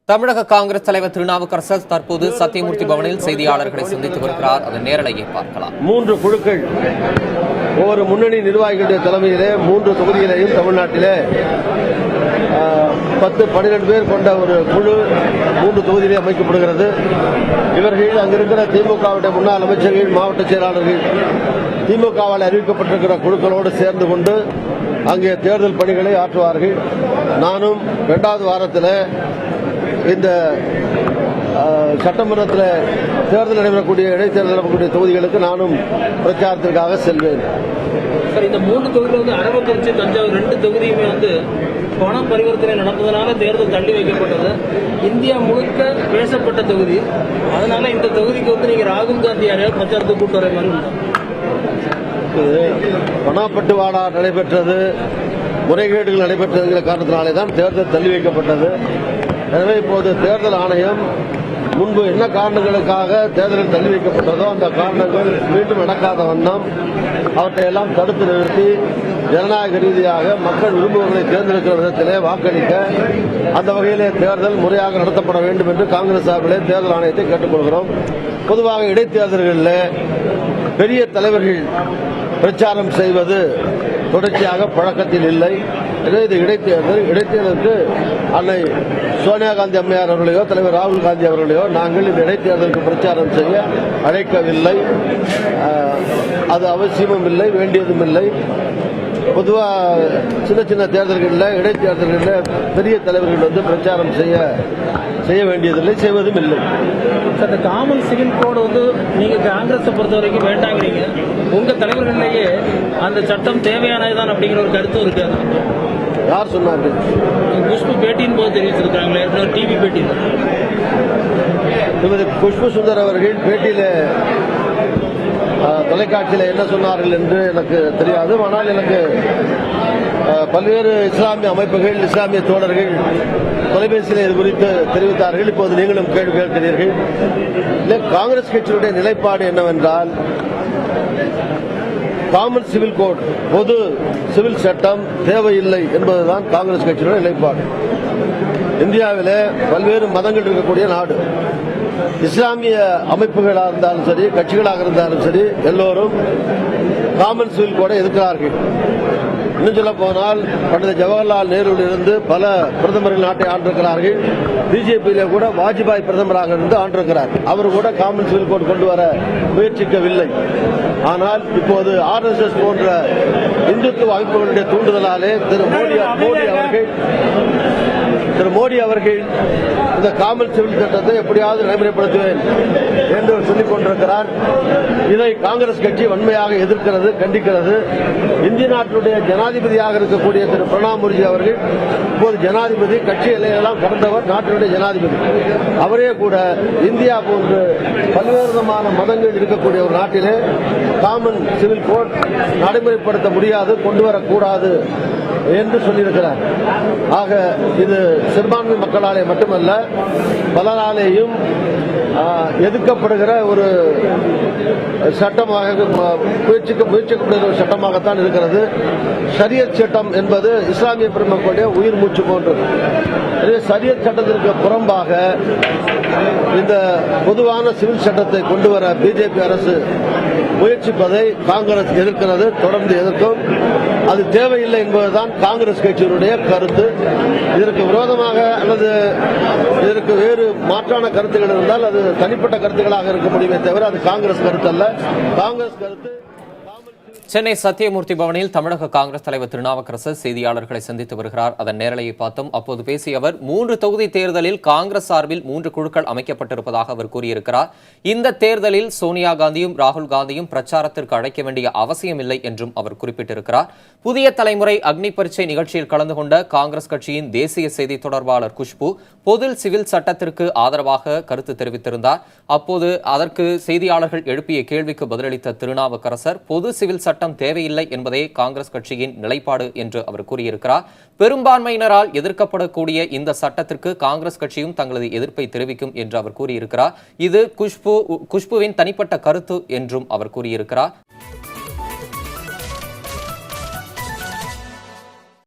தமிழக காங்கிரஸ் தலைவர் திருநாவுக்கரசு தற்போது சத்தியமூர்த்தி பவனில் செய்தியாளர்களை சந்தித்து வருகிறார். அதன் நேரலையை பார்க்கலாம். 3 குழுக்கள் ஒவ்வொரு முன்னணி நிர்வாகிகளுடைய தலைமையிலே 3 தொகுதிகளையும் தமிழ்நாட்டிலே 10-12 பேர் கொண்ட ஒரு குழு 3 தொகுதியிலே அமைக்கப்படுகிறது. இவர்கள் அங்கிருக்கிற திமுகவுடைய முன்னாள் அமைச்சர்கள், மாவட்ட செயலாளர்கள், திமுகவால் அறிவிக்கப்பட்டிருக்கிற குழுக்களோடு சேர்ந்து கொண்டு அங்கே தேர்தல் பணிகளை ஆற்றுவார்கள். நானும் 2வது வாரத்தில் இந்த சட்டமன்றத்தில் தேர்தல் நடைபெறக்கூடிய இடைத்தேர்தல் நடைபெறக்கூடிய தொகுதிகளுக்கு நானும் பிரச்சாரத்திற்காக செல்வேன். இந்த 3 தொகுதியில் அரவக்குறிச்சி, தஞ்சாவூர் 2 தொகுதியுமே பண பரிவர்த்தனை நடப்பதனால தேர்தல் தள்ளி வைக்கப்பட்டது. இந்தியா முழுக்க பேசப்பட்ட தொகுதி. அதனால இந்த தொகுதிக்கு நீங்க ராகுல் காந்தி யாரையாவது பிரச்சாரத்துக்கு கூட்டு வர மாதிரி பணப்பட்டுவாடா நடைபெற்றது, முறைகேடுகள் நடைபெற்றதுங்கிற காரணத்தினாலே தான் தேர்தல் தள்ளி வைக்கப்பட்டது. எனவே இப்போது தேர்தல் ஆணையம் முன்பு என்ன காரணங்களுக்காக தேர்தலில் தள்ளி வைக்கப்பட்டதோ அந்த காரணங்கள் மீண்டும் நடக்காத வண்ணம் அவற்றை எல்லாம் தடுத்து நிறுத்தி ஜனநாயக ரீதியாக மக்கள் விரும்புவர்களை தேர்ந்தெடுக்கிற விதத்திலே வாக்களிக்க அந்த வகையிலே தேர்தல் முறையாக நடத்தப்பட வேண்டும் என்று காங்கிரஸ் சார்பிலே தேர்தல் ஆணையத்தை கேட்டுக்கொள்கிறோம். பொதுவாக இடைத்தேர்தல்களில் பெரிய தலைவர்கள் பிரச்சாரம் செய்வது தொடர்ச்சியாக பழக்கத்தில் இல்லை. எனவே இது இடைத்தேர்தலுக்கு அன்னை சோனியா காந்தி அம்மையார் அவர்களையோ தலைவர் ராகுல் காந்தி அவர்களையோ நாங்கள் இந்த இடைத்தேர்தலுக்கு பிரச்சாரம் செய்ய அழைக்கவில்லை. அது அவசியமும் இல்லை, வேண்டியதும் இல்லை. பொதுவாக சின்ன தேர்தல்களில், இடைத்தேர்தல்களில் பெரிய தலைவர்கள் பிரச்சாரம் செய்ய வேண்டியதில்லை, செய்வதும் இல்லை. இந்த காமன் சிவில் கோடு நீங்க காங்கிரஸை பொறுத்த வரைக்கும் வேண்டாங்கிறீங்க. உங்க தலைவர்களிலேயே அந்த சட்டம் தேவையானதுதான் அப்படிங்கிற ஒரு கருத்து இருக்கு. யார் சொன்னாங்க? குஷ்பு பேட்டியின் போது தெரிவிச்சிருக்காங்களே, டிவி பேட்டியில். குஷ்பு சுந்தர் அவர்கள் பேட்டியில தொலைக்காட்சியில் என்ன சொன்னார்கள் என்று எனக்கு தெரியாது. ஆனால் எனக்கு பல்வேறு இஸ்லாமிய அமைப்புகள், இஸ்லாமிய தோழர்கள் தொலைபேசியில் இது குறித்து தெரிவித்தார்கள். இப்போது நீங்களும் கேள்வி கேட்கிறீர்கள். காங்கிரஸ் கட்சியுடைய நிலைப்பாடு என்னவென்றால், காமன் சிவில் கோட், பொது சிவில் சட்டம் தேவையில்லை என்பதுதான் காங்கிரஸ் கட்சியுடைய நிலைப்பாடு. இந்தியாவிலே பல்வேறு மதங்கள் இருக்கக்கூடிய நாடு. இஸ்லாமிய அமைப்புகளாக இருந்தாலும் சரி, கட்சிகளாக இருந்தாலும் சரி, எல்லோரும் காமன் சிவில் கோடை எதிர்க்கிறார்கள். இன்னும் சொல்ல போனால் பண்டித ஜவஹர்லால் நேருவில் இருந்து பல பிரதமர்கள் நாட்டை ஆண்டிருக்கிறார்கள். பிஜேபியில கூட வாஜ்பாய் பிரதமராக இருந்து ஆண்டிருக்கிறார். அவர் கூட காமன் சிவில் கோட் கொண்டு வர முயற்சிக்கவில்லை. ஆனால் இப்போது RSS போன்ற இந்துத்துவ அமைப்புகளுடைய தூண்டுதலாலே திரு மோடி அவர்கள் இந்த காமன் சிவில் சட்டத்தை எப்படியாவது நடைமுறைப்படுத்துவேன் என்று சொல்லிக் கொண்டிருக்கிறார். இதை காங்கிரஸ் கட்சி வன்மையாக எதிர்க்கிறது, கண்டிக்கிறது. இந்திய நாட்டினுடைய ஜனாதிபதியாக இருக்கக்கூடிய திரு பிரணாப் முகர்ஜி அவர்கள் இப்போது ஜனாதிபதி, கட்சி எல்லையெல்லாம் கடந்தவர், நாட்டினுடைய ஜனாதிபதி. அவரே கூட இந்தியா போன்று பல்வேறு விதமான மதங்கள் இருக்கக்கூடிய ஒரு நாட்டிலே காமன் சிவில் கோட் நடைமுறைப்படுத்த முடியாது, கொண்டு வரக்கூடாது என்று சொல்லியிருக்கிறார். ஆக இது சிறுபான்மை மக்களாலே மட்டுமல்ல, பலராலேயும் எதிர்க்கப்படுகிற ஒரு சட்டமாக, முயற்சிக்கப்படுகிற ஒரு சட்டமாகத்தான் இருக்கிறது. ஷரியத் சட்டம் என்பது இஸ்லாமிய பெருமக்களுடைய உயிர் மூச்சு போன்றது. ஷரியத் சட்டத்திற்கு புறம்பாக இந்த பொதுவான சிவில் சட்டத்தை கொண்டு வர பிஜேபி அரசு முயற்சிப்பதை காங்கிரஸ் எதிர்க்கிறது, தொடர்ந்து எதிர்க்கும். அது தேவையில்லை என்பதுதான் காங்கிரஸ் கட்சியினுடைய கருத்து. இதற்கு விரோதமாக அல்லது இதற்கு வேறு மாற்றான கருத்துக்கள் இருந்தால் அது தனிப்பட்ட கருத்துக்களாக இருக்க முடியுமே தவிர அது காங்கிரஸ் கருத்து அல்ல. காங்கிரஸ் கருத்து. சென்னை சத்தியமூர்த்தி பவனில் தமிழக காங்கிரஸ் தலைவர் திருநாவுக்கரசு செய்தியாளர்களை சந்தித்து வருகிறார். அதன் நேரலையை பார்த்தோம். அப்போது பேசிய அவர் 3 தொகுதி தேர்தலில் காங்கிரஸ் சார்பில் 3 குழுக்கள் அமைக்கப்பட்டிருப்பதாக அவர் கூறியிருக்கிறார். இந்த தேர்தலில் சோனியா காந்தியும் ராகுல் காந்தியும் பிரச்சாரத்திற்கு அழைக்க வேண்டிய அவசியமில்லை என்றும் அவர் குறிப்பிட்டிருக்கிறார். புதிய தலைமுறை அக்னி பரீட்சை நிகழ்ச்சியில் கலந்து கொண்ட காங்கிரஸ் கட்சியின் தேசிய செய்தி தொடர்பாளர் குஷ்பு பொது சிவில் சட்டத்திற்கு ஆதரவாக கருத்து தெரிவித்திருந்தார். அப்போது அதற்கு செய்தியாளர்கள் எழுப்பிய கேள்விக்கு பதிலளித்த திருநாவுக்கரசர் பொது சிவில் சட்டம் தேவையில்லை என்பதே காங்கிரஸ் கட்சியின் நிலைப்பாடு என்று அவர் கூறியிருக்கிறார். பெரும்பான்மையினரால் எதிர்க்கப்படக்கூடிய இந்த சட்டத்திற்கு காங்கிரஸ் கட்சியும் தங்களது எதிர்ப்பை தெரிவிக்கும் என்று அவர் கூறியிருக்கிறார். இது குஷ்புவின் தனிப்பட்ட கருத்து என்றும் அவர் கூறியிருக்கிறார்.